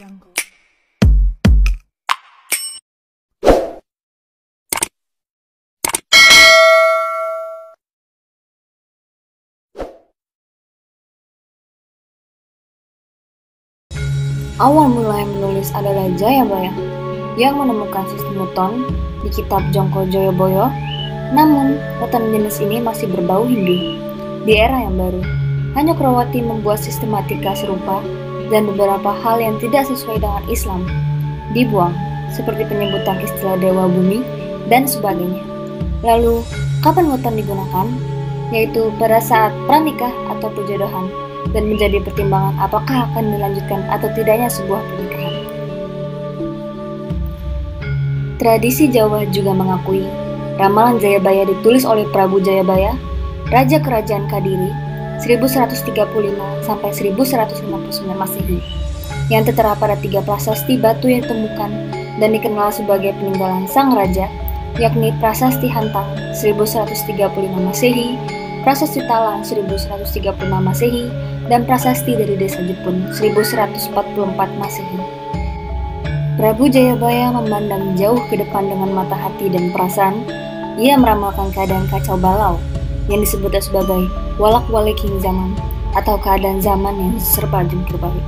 Jungle. Awal mulai menulis adalah Jayabaya yang menemukan sistem weton di kitab Jongko Joyoboyo. Namun, weton jenis ini masih berbau Hindu. Di era yang baru, Hanyokrawati membuat sistematika serupa dan beberapa hal yang tidak sesuai dengan Islam dibuang, seperti penyebutan istilah dewa bumi dan sebagainya. Lalu, kapan weton digunakan? Yaitu pada saat pranikah atau perjodohan, dan menjadi pertimbangan apakah akan dilanjutkan atau tidaknya sebuah pernikahan. Tradisi Jawa juga mengakui ramalan Jayabaya ditulis oleh Prabu Jayabaya, Raja Kerajaan Kadiri 1135 sampai 1159 Masehi, yang tertera pada 3 prasasti batu yang ditemukan dan dikenal sebagai peninggalan sang raja, yakni Prasasti Hantang 1135 Masehi, Prasasti Talang 1136 Masehi, dan Prasasti dari Desa Jepun 1144 Masehi. Prabu Jayabaya memandang jauh ke depan dengan mata hati dan perasaan. Ia meramalkan keadaan kacau balau yang disebut sebagai walak-waliking zaman atau keadaan zaman yang serba jungkir balik.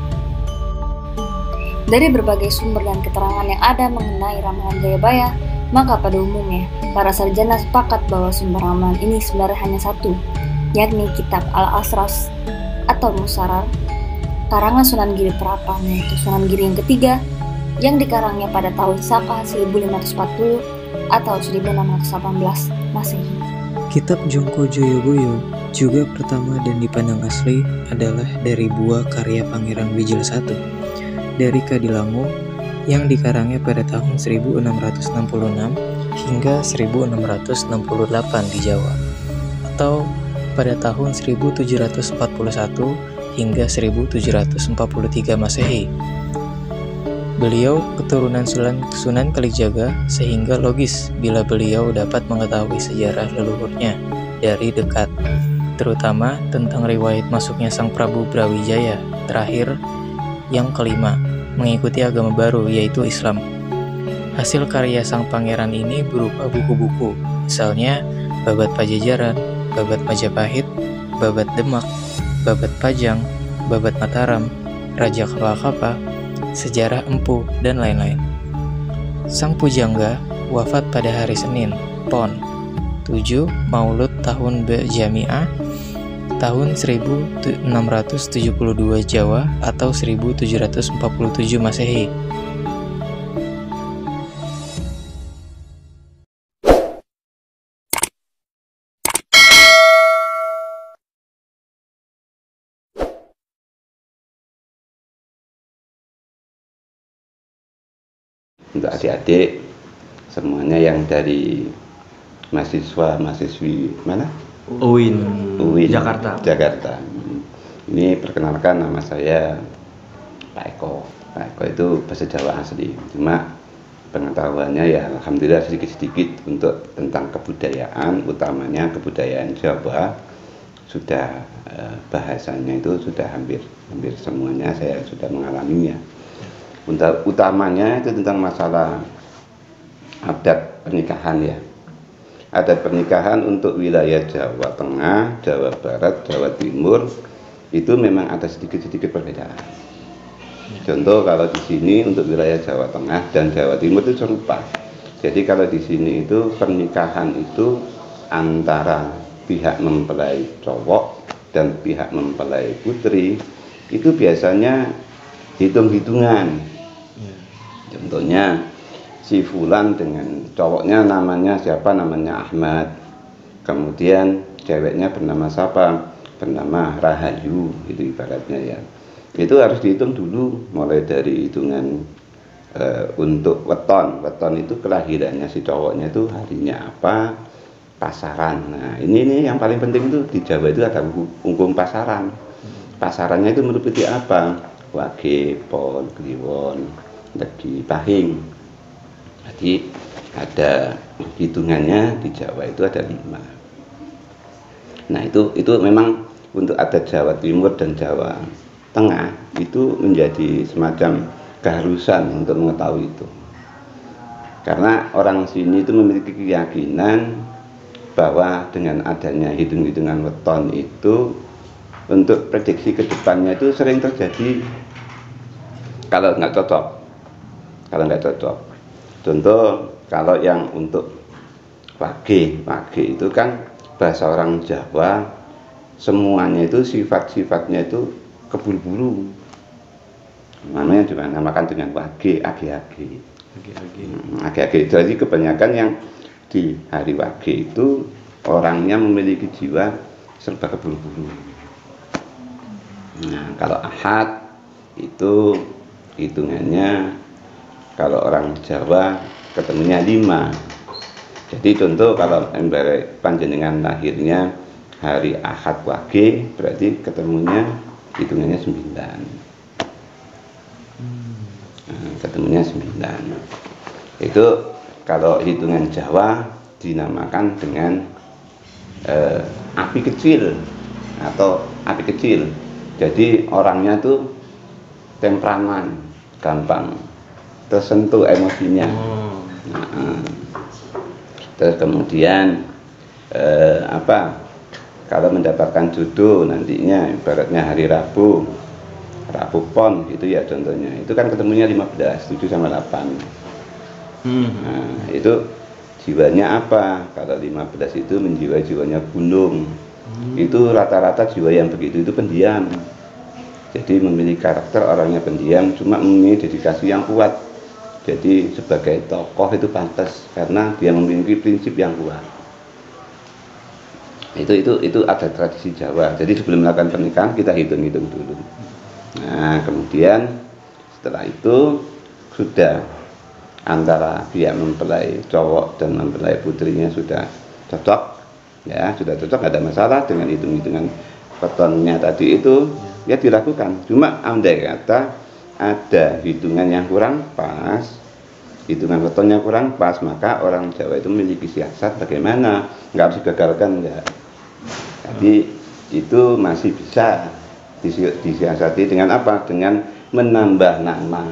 Dari berbagai sumber dan keterangan yang ada mengenai ramalan Jayabaya, maka pada umumnya para sarjana sepakat bahwa sumber ramalan ini sebenarnya hanya satu, yakni kitab Al-Asras atau Musarar, karangan Sunan Giri Prapan, yaitu Sunan Giri yang ketiga, yang dikarangnya pada tahun Saka 1540 atau 1618 Masehi. Kitab Jongko Joyoboyo juga pertama dan dipandang asli adalah dari buah karya Pangeran Wijil I dari Kadilango yang dikarangnya pada tahun 1666 hingga 1668 di Jawa, atau pada tahun 1741 hingga 1743 Masehi. Beliau keturunan Sunan Kalijaga, sehingga logis bila beliau dapat mengetahui sejarah leluhurnya dari dekat, terutama tentang riwayat masuknya Sang Prabu Brawijaya terakhir yang kelima mengikuti agama baru, yaitu Islam. Hasil karya sang pangeran ini berupa buku-buku, misalnya Babat Pajajaran, Babat Majapahit, Babat Demak, Babat Pajang, Babat Mataram, Raja Kapakapa, Sejarah Empu, dan lain-lain. Sang Pujangga wafat pada hari Senin, Pon 7 Maulud tahun Jamiah tahun 1672 Jawa atau 1747 Masehi. Untuk adik-adik semuanya yang dari mahasiswi mana? UIN Jakarta. Ini perkenalkan, nama saya Pak Eko. Pak Eko itu bahasa Jawa asli. Cuma pengetahuannya ya alhamdulillah sedikit-sedikit untuk tentang kebudayaan, utamanya kebudayaan Jawa. Sudah bahasanya itu sudah hampir semuanya saya sudah mengalaminya. Untuk utamanya itu tentang masalah adat pernikahan ya. Adat pernikahan untuk wilayah Jawa Tengah, Jawa Barat, Jawa Timur itu memang ada sedikit-sedikit perbedaan. Contoh kalau di sini untuk wilayah Jawa Tengah dan Jawa Timur itu serupa. Jadi kalau di sini itu pernikahan itu antara pihak mempelai cowok dan pihak mempelai putri itu biasanya hitung-hitungan. Contohnya si Fulan dengan cowoknya namanya siapa, namanya Ahmad, kemudian ceweknya bernama siapa, bernama Rahayu, itu ibaratnya ya. Itu harus dihitung dulu mulai dari hitungan untuk weton itu kelahirannya si cowoknya itu harinya apa, pasaran. Nah ini yang paling penting itu di Jawa itu ada hukum pasaran. Pasarannya itu meliputi apa? Wage, pon, kliwon, legi, pahing. Jadi ada hitungannya, di Jawa itu ada 5. Nah itu memang untuk adat Jawa Timur dan Jawa Tengah itu menjadi semacam keharusan untuk mengetahui itu. Karena orang sini itu memiliki keyakinan bahwa dengan adanya hitung-hitungan weton itu untuk prediksi ke depannya itu sering terjadi kalau nggak cocok. Contoh kalau yang untuk wage itu kan bahasa orang Jawa, semuanya itu sifat-sifatnya itu keburu-buru. Namanya dinamakan dengan wage, age-age. Age-age. Jadi kebanyakan yang di hari wage itu orangnya memiliki jiwa serba keburu-buru. Nah, kalau ahad itu hitungannya kalau orang Jawa ketemunya 5. Jadi contoh kalau panjenengan lahirnya hari ahad wage, berarti ketemunya hitungannya 9. Ketemunya 9. Itu kalau hitungan Jawa dinamakan dengan api kecil atau api kecil. Jadi orangnya tuh temperamen, gampang tersentuh emosinya. Terus kemudian kalau mendapatkan jodoh nantinya ibaratnya hari Rabu Pon gitu ya contohnya, itu kan ketemunya 15, 7 sama 8. Nah, itu jiwanya apa? Kalau 15 itu jiwanya gunung. Itu rata-rata jiwa yang begitu itu pendiam. Jadi memiliki karakter orangnya pendiam, cuma memiliki dedikasi yang kuat. Jadi sebagai tokoh itu pantas karena dia memiliki prinsip yang kuat. Itu ada tradisi Jawa. Jadi sebelum melakukan pernikahan kita hitung-hitung dulu. Nah, kemudian setelah itu sudah antara pihak mempelai cowok dan mempelai putrinya sudah cocok, ya sudah cocok, nggak ada masalah dengan hitung-hitungan wetonnya tadi itu, ya dilakukan. Cuma andai kata ada hitungan yang kurang pas, hitungan wetonnya kurang pas, maka orang Jawa itu memiliki siasat bagaimana, nggak harus digagalkan, enggak. Jadi itu masih bisa disiasati dengan apa? Dengan menambah nama.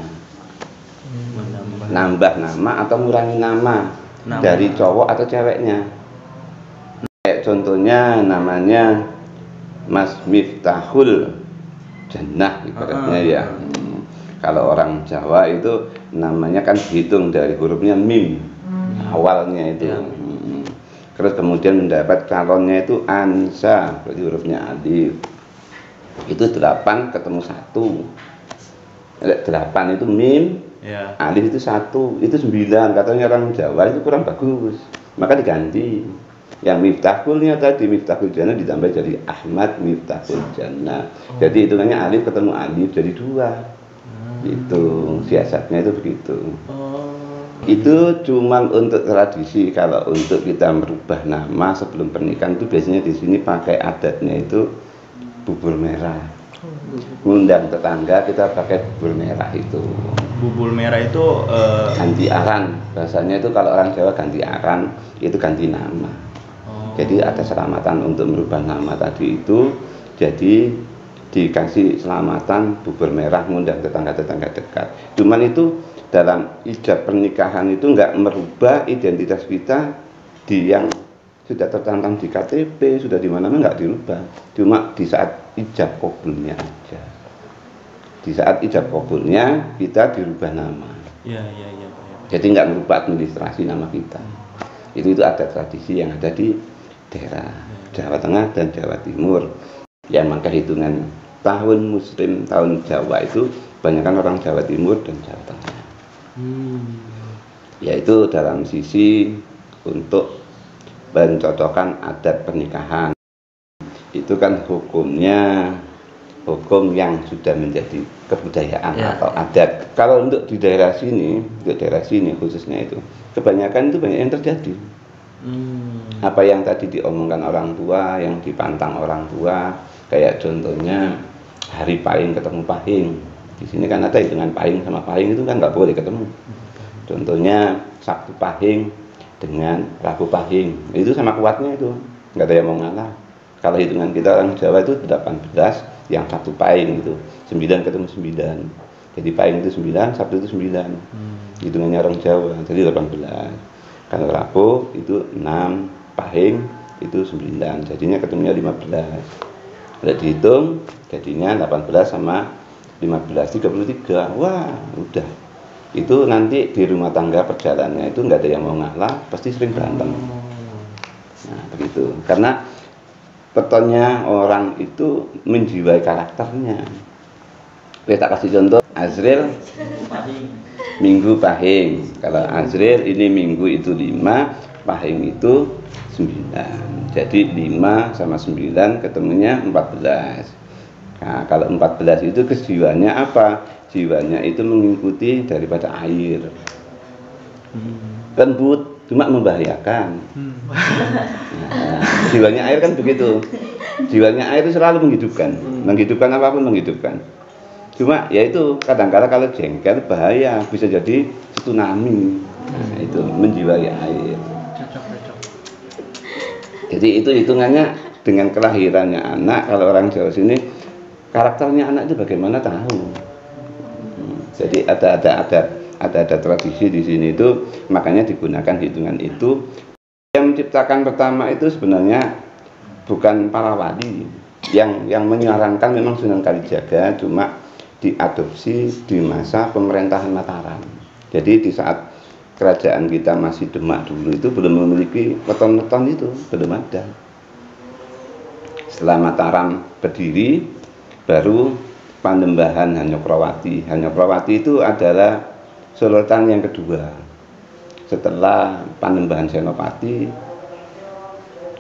Nambah nama atau mengurangi nama dari cowok atau ceweknya. Kayak contohnya namanya Mas Miftahul Jannah ibaratnya ya. Kalau orang Jawa itu namanya kan dihitung dari hurufnya mim awalnya itu. Terus kemudian mendapat calonnya itu ansa, berarti hurufnya alif. Itu 8 ketemu 1. 8 itu mim, ya. Alif itu 1, itu 9. Katanya orang Jawa itu kurang bagus, maka diganti. Yang Miftahulnya tadi Miftahul Jannah ditambah jadi Ahmad Miftahul Jannah. Jadi hitungannya alif ketemu alif jadi 2. Itu siasatnya itu begitu. Itu cuma untuk tradisi. Kalau untuk kita merubah nama sebelum pernikahan itu biasanya di sini pakai adatnya itu bubur merah. Ngundang tetangga kita pakai bubur merah itu. Bubur merah itu ganti aran. Bahasanya itu kalau orang Jawa ganti aran itu ganti nama. Jadi ada selamatan untuk merubah nama tadi itu. Jadi dikasih selamatan bubur merah ngundang tetangga-tetangga dekat. Cuman itu dalam ijab pernikahan itu enggak merubah identitas kita di yang sudah tertantang di KTP, sudah di mana-mana enggak dirubah. Cuma di saat ijab kabulnya aja. Di saat ijab kabulnya kita dirubah nama. Ya. Jadi enggak merubah administrasi nama kita. Itu ada tradisi yang ada di daerah Jawa Tengah dan Jawa Timur. Yang maka hitungan tahun Muslim, tahun Jawa itu kebanyakan orang Jawa Timur dan Jawa Tengah. Yaitu dalam sisi untuk mencocokkan adat pernikahan. Itu kan hukumnya hukum yang sudah menjadi kebudayaan atau adat. Kalau untuk di daerah sini, khususnya itu kebanyakan itu banyak yang terjadi. Apa yang tadi diomongkan orang tua, yang dipantang orang tua, kayak contohnya hari pahing ketemu pahing. Di sini kan ada hitungan pahing sama pahing itu kan nggak boleh ketemu. Contohnya Sabtu pahing dengan Rabu pahing, itu sama kuatnya itu, nggak ada yang mau ngalah. Kalau hitungan kita orang Jawa itu 18, yang 1 pahing itu 9 ketemu 9. Jadi Pahing itu 9, Sabtu itu 9. Hitungannya orang Jawa, jadi 18. Kalau Rabu itu 6, Pahing itu 9, jadinya ketemunya 15. Kalau dihitung jadinya 18 sama 15, 33. Wah, udah. Itu nanti di rumah tangga perjalanannya itu nggak ada yang mau ngalah, pasti sering berantem. Nah, begitu. Karena petonnya orang itu menjiwai karakternya. Saya tak kasih contoh, Azril Minggu Pahing. Kalau Azril ini Minggu itu 5, Pahing itu 9. Jadi 5 sama 9 ketemunya 14. Nah, kalau 14 itu kejiwaannya apa? Jiwanya itu mengikuti daripada air. Lembut, cuma membahayakan. Nah, jiwanya air kan begitu. Jiwanya air itu selalu menghidupkan. Menghidupkan apapun menghidupkan. Cuma ya itu kadang-kala kalau jengkel bahaya, bisa jadi tsunami. Nah, itu menjiwai air. Jadi itu hitungannya dengan kelahirannya anak. Kalau orang Jawa sini karakternya anak itu bagaimana tahu. Jadi ada tradisi di sini itu, makanya digunakan hitungan itu. Yang menciptakan pertama itu sebenarnya bukan para wali. Yang menyarankan memang Sunan Kalijaga, cuma diadopsi di masa pemerintahan Mataram. Jadi di saat kerajaan kita masih Demak dulu itu belum memiliki weton-weton itu, belum ada. Setelah Mataram berdiri, baru Panembahan Hanyokrawati. Hanyokrawati itu adalah sultan yang kedua. Setelah Panembahan Senopati,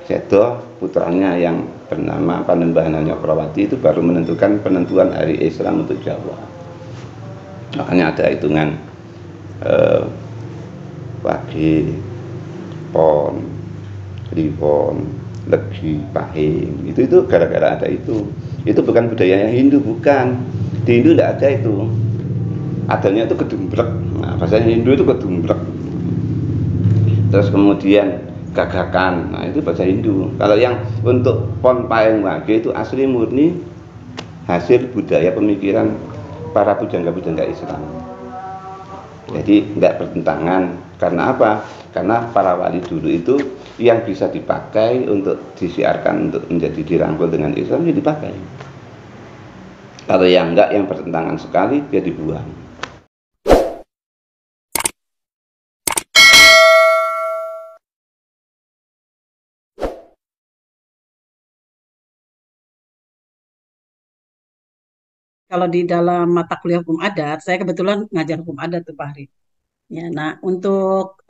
Sedo putranya yang bernama Panembahan Hanyokrawati itu baru menentukan penentuan hari Islam untuk Jawa. Makanya ada hitungan Wage, Pon, Kliwon, Legi, Pahing. Itu gara-gara ada itu. Itu bukan budayanya Hindu, bukan. Di Hindu tidak ada itu. Adanya itu kedumbrek. Nah, bahasa Hindu itu kedumbrek. Terus kemudian gagakan. Nah, itu bahasa Hindu. Kalau yang untuk Pon, Pahing, Wage itu asli murni hasil budaya pemikiran para pujangga-pujangga Islam. Jadi enggak bertentangan. Karena apa? Karena para wali dulu itu yang bisa dipakai untuk disiarkan, untuk menjadi dirangkul dengan Islam, ya dipakai. Kalau yang enggak, yang bertentangan sekali, dia dibuang. Kalau di dalam mata kuliah hukum adat, saya kebetulan ngajar hukum adat tuh Pak Hari. Ya, nah untuk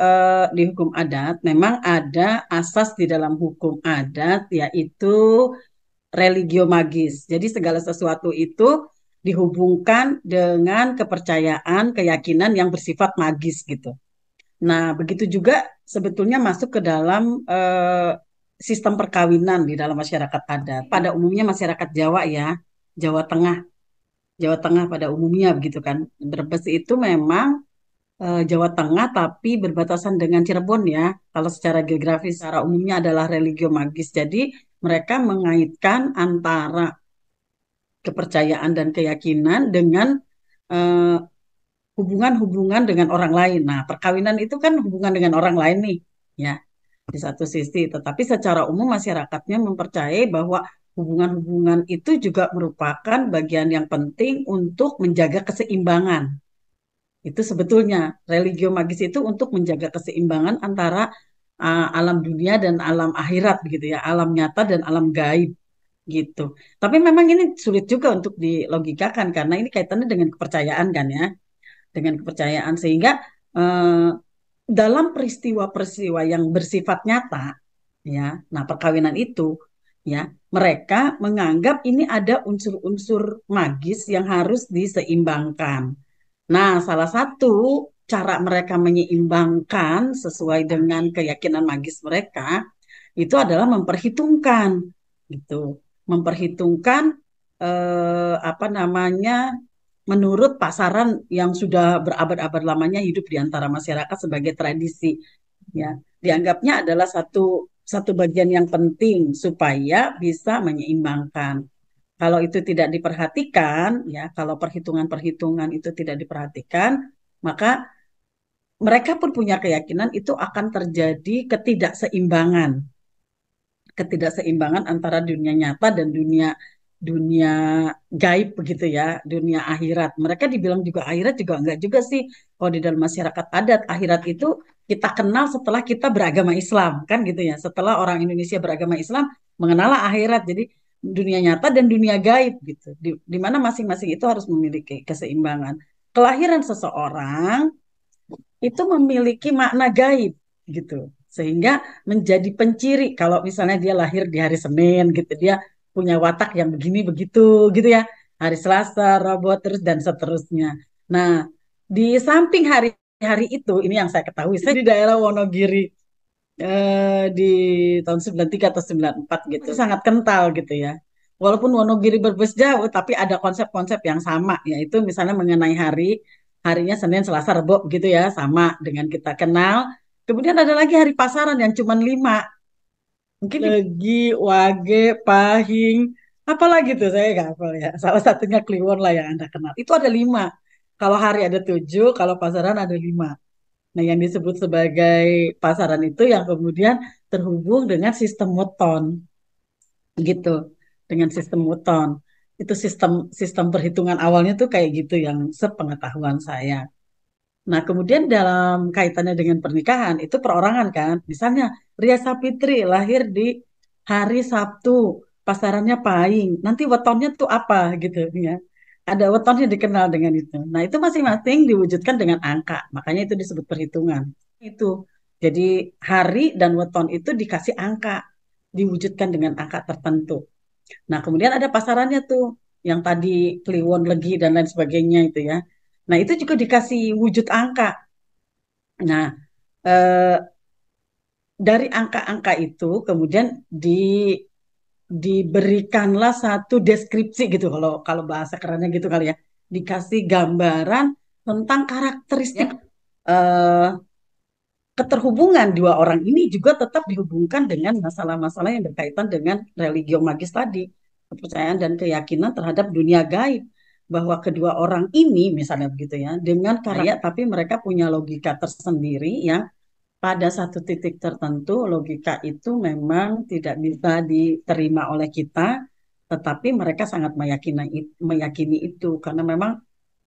di hukum adat memang ada asas di dalam hukum adat yaitu religio magis. Jadi segala sesuatu itu dihubungkan dengan kepercayaan, keyakinan yang bersifat magis gitu. Nah, begitu juga sebetulnya masuk ke dalam sistem perkawinan di dalam masyarakat adat. Pada umumnya masyarakat Jawa ya, Jawa Tengah. Jawa Tengah pada umumnya begitu kan. Brebes itu memang Jawa Tengah tapi berbatasan dengan Cirebon ya. Kalau secara geografis secara umumnya adalah religio magis. Jadi mereka mengaitkan antara kepercayaan dan keyakinan dengan eh, hubungan-hubungan dengan orang lain. Nah, perkawinan itu kan hubungan dengan orang lain nih, ya, di satu sisi. Tetapi secara umum masyarakatnya mempercayai bahwa hubungan-hubungan itu juga merupakan bagian yang penting untuk menjaga keseimbangan. Itu sebetulnya religio magis itu untuk menjaga keseimbangan antara alam dunia dan alam akhirat begitu ya, alam nyata dan alam gaib gitu. Tapi memang ini sulit juga untuk dilogikakan karena ini kaitannya dengan kepercayaan kan ya, dengan kepercayaan sehingga eh, dalam peristiwa-peristiwa yang bersifat nyata ya, nah perkawinan itu ya, mereka menganggap ini ada unsur-unsur magis yang harus diseimbangkan. Nah, salah satu cara mereka menyeimbangkan sesuai dengan keyakinan magis mereka itu adalah memperhitungkan gitu. Memperhitungkan apa namanya menurut pasaran yang sudah berabad-abad lamanya hidup di antara masyarakat sebagai tradisi ya. Dianggapnya adalah satu bagian yang penting supaya bisa menyeimbangkan. Kalau itu tidak diperhatikan, ya, kalau perhitungan-perhitungan itu tidak diperhatikan, maka mereka pun punya keyakinan itu akan terjadi ketidakseimbangan antara dunia nyata dan dunia dunia gaib begitu ya, dunia akhirat. Mereka dibilang juga akhirat juga enggak juga sih. Kalau di dalam masyarakat adat, akhirat itu kita kenal setelah kita beragama Islam, kan gitu ya. Setelah orang Indonesia beragama Islam, mengenallah akhirat. Jadi dunia nyata dan dunia gaib gitu. Di mana masing-masing itu harus memiliki keseimbangan. Kelahiran seseorang itu memiliki makna gaib gitu, sehingga menjadi penciri kalau misalnya dia lahir di hari Senin gitu, dia punya watak yang begini begitu gitu ya, hari Selasa, Rabu, terus dan seterusnya. Nah, di samping hari-hari itu, ini yang saya ketahui, saya di daerah Wonogiri di tahun 93 atau 94 gitu, sangat kental gitu ya. Walaupun Wonogiri berbes jauh, tapi ada konsep-konsep yang sama, yaitu misalnya mengenai harinya Senin, Selasa, Rabu gitu ya, sama dengan kita kenal. Kemudian ada lagi hari pasaran yang cuma 5. Mungkin Legi, Wage, Pahing, apalagi tuh saya nggak hafal ya. Salah satunya Kliwon lah yang Anda kenal. Itu ada 5. Kalau hari ada 7, kalau pasaran ada 5. Nah, yang disebut sebagai pasaran itu yang kemudian terhubung dengan sistem weton, gitu. Dengan sistem weton. Itu sistem sistem perhitungan awalnya tuh kayak gitu yang sepengetahuan saya. Nah, kemudian dalam kaitannya dengan pernikahan, itu perorangan kan. Misalnya, Ria Sapitri lahir di hari Sabtu, pasarannya Pahing. Nanti wetonnya tuh apa gitu ya. Ada wetonnya dikenal dengan itu. Nah, itu masing-masing diwujudkan dengan angka. Makanya itu disebut perhitungan. Itu. Jadi hari dan weton itu dikasih angka, diwujudkan dengan angka tertentu. Nah, kemudian ada pasarannya tuh, yang tadi Kliwon, Legi, dan lain sebagainya itu ya. Nah, itu juga dikasih wujud angka. Nah, eh, dari angka-angka itu kemudian diberikanlah satu deskripsi gitu, kalau kalau bahasa kerennya gitu kali ya. Dikasih gambaran tentang karakteristik eh, keterhubungan dua orang ini juga tetap dihubungkan dengan masalah-masalah yang berkaitan dengan religio magis tadi, kepercayaan dan keyakinan terhadap dunia gaib, bahwa kedua orang ini misalnya begitu ya, dengan karya tapi mereka punya logika tersendiri yang pada satu titik tertentu logika itu memang tidak bisa diterima oleh kita, tetapi mereka sangat meyakini itu karena memang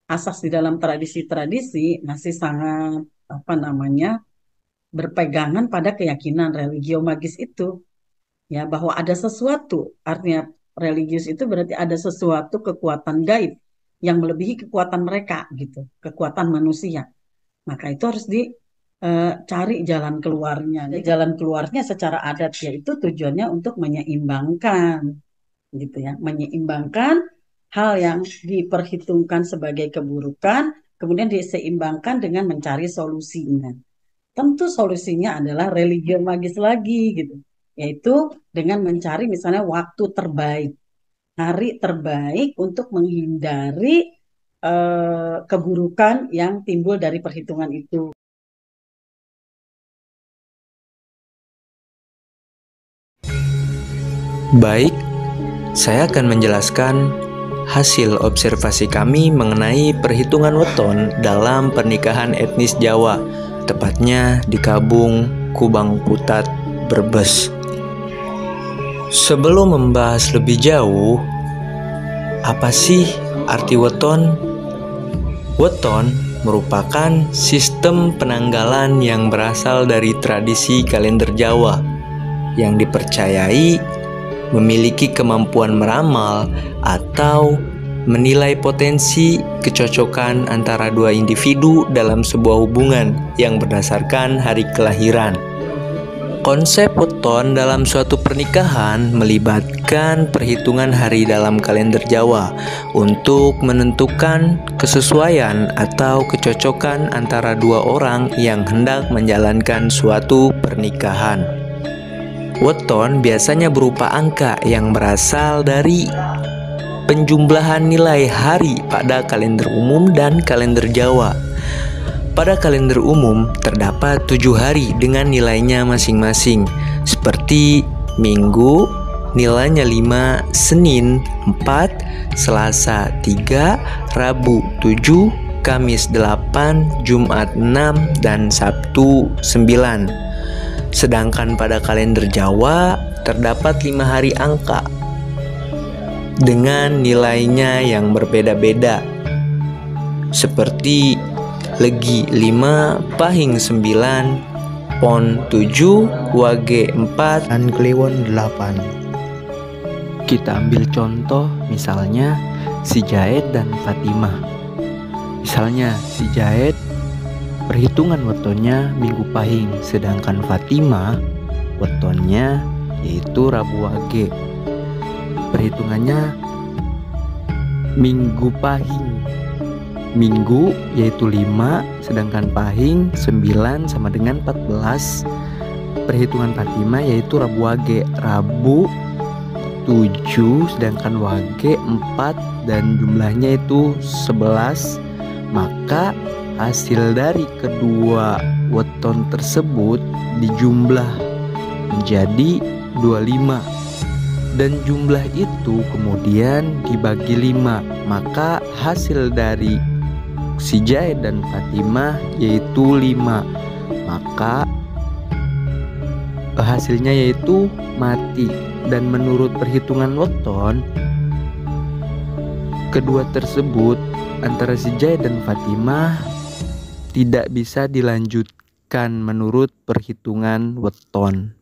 asas di dalam tradisi-tradisi masih sangat apa namanya berpegangan pada keyakinan religio magis itu, ya, bahwa ada sesuatu, artinya religius itu berarti ada sesuatu kekuatan gaib yang melebihi kekuatan mereka gitu, kekuatan manusia. Maka itu harus dicari jalan keluarnya. Jalan keluarnya secara adat yaitu tujuannya untuk menyeimbangkan gitu ya, menyeimbangkan hal yang diperhitungkan sebagai keburukan kemudian diseimbangkan dengan mencari solusinya. Tentu solusinya adalah religio magis lagi gitu, yaitu dengan mencari misalnya waktu terbaik, hari terbaik untuk menghindari keburukan yang timbul dari perhitungan itu. Baik, saya akan menjelaskan hasil observasi kami mengenai perhitungan weton dalam pernikahan etnis Jawa, tepatnya di Kabung, Kubang Putat, Brebes. Sebelum membahas lebih jauh, apa sih arti weton? Weton merupakan sistem penanggalan yang berasal dari tradisi kalender Jawa yang dipercayai memiliki kemampuan meramal atau menilai potensi kecocokan antara dua individu dalam sebuah hubungan yang berdasarkan hari kelahiran. Konsep weton dalam suatu pernikahan melibatkan perhitungan hari dalam kalender Jawa untuk menentukan kesesuaian atau kecocokan antara dua orang yang hendak menjalankan suatu pernikahan. Weton biasanya berupa angka yang berasal dari penjumlahan nilai hari pada kalender umum dan kalender Jawa. Pada kalender umum terdapat 7 hari dengan nilainya masing-masing, seperti Minggu, nilainya 5, Senin 4, Selasa 3, Rabu 7, Kamis 8, Jumat 6, dan Sabtu 9. Sedangkan pada kalender Jawa terdapat 5 hari angka dengan nilainya yang berbeda-beda, seperti Legi 5, Pahing 9, Pon 7, Wage 4, dan Kliwon 8. Kita ambil contoh misalnya si Jaed dan Fatimah. Misalnya si Jaed perhitungan wetonnya Minggu Pahing, sedangkan Fatimah wetonnya yaitu Rabu Wage. Perhitungannya Minggu Pahing, Minggu yaitu 5, sedangkan Pahing 9 sama dengan 14. Perhitungan Fatimah yaitu Rabu Wage, Rabu 7 sedangkan Wage 4 dan jumlahnya itu 11. Maka hasil dari kedua weton tersebut dijumlah menjadi 25, dan jumlah itu kemudian dibagi 5. Maka hasil dari si Jaed dan Fatimah yaitu 5. Maka hasilnya yaitu mati. Dan menurut perhitungan weton, kedua tersebut antara si Jaed dan Fatimah tidak bisa dilanjutkan menurut perhitungan weton.